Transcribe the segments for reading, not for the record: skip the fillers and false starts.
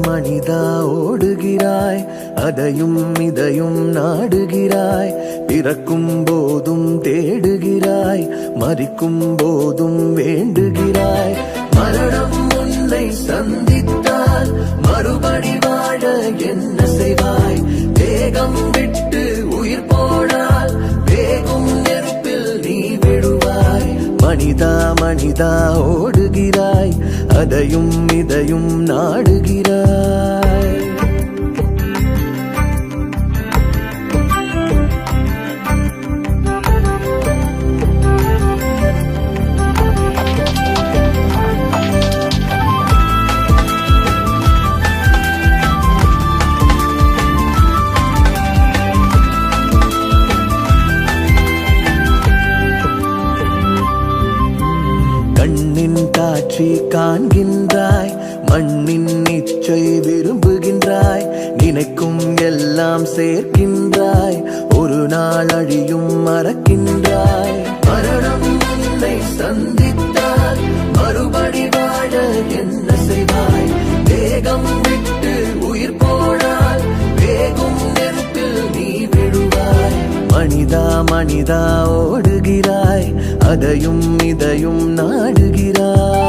மனிதா ஓடுகிறாய், அதையும் இதையும் நாடுகிறாய். பிறக்கும் போதும் தேடுகிறாய், மரிக்கும் போதும் வேண்டுகிறாய். மரணம் உன்னை சந்தித்தால் மறுபடி வாழ என்ன செய்வாய்? வேகம் விட்டு உயிர் போனால் வேகும் நெருப்பில் நீ விடுவாய். மனிதா மனிதா ஓடுகிறாய், அதையும் இதையும் நாடுகிறாய். கண்ணின் காட்சி காண்கின்றாய், மண்ணின் இச்சை விரும்புகின்றாய். நினைக்கும் எல்லாம் சேர்க்கின்றாய், ஒரு நாள் அழியும் மறக்கின்றாய். மரணம் உன்னை சந்தித்தால் மறுபடி வாழ என்ன செய்வாய்? வேகம் விட்டு உயிர் போனால் வேகும் நெருப்பில் நீ விடுவாய். மனிதா மனிதா ஓடுகிறாய், அதையும் இதையும் நாடுகிறாய்.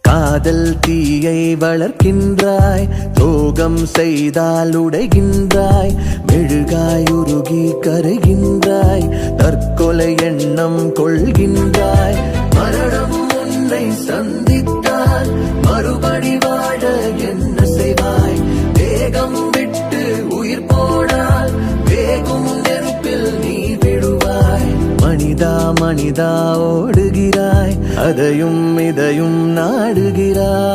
காதல் தீயை வளர்க்கின்றாய், துரோகம் செய்தால் உடைகின்றாய். மெழுகாய் உருகி கரைகின்றாய், தற்கொலை எண்ணம் கொள்கின்றாய். மரணம் உன்னை சந்தித்தால் மறுபடி வாழ என்ன செய்வாய்? வேகம் விட்டு உயிர் போனால் வேகும் நெருப்பில் நீ விடுவாய். மனிதா மனிதா ஓடுகிறாய், அதையும் இதையும் நாடுகிறாய்.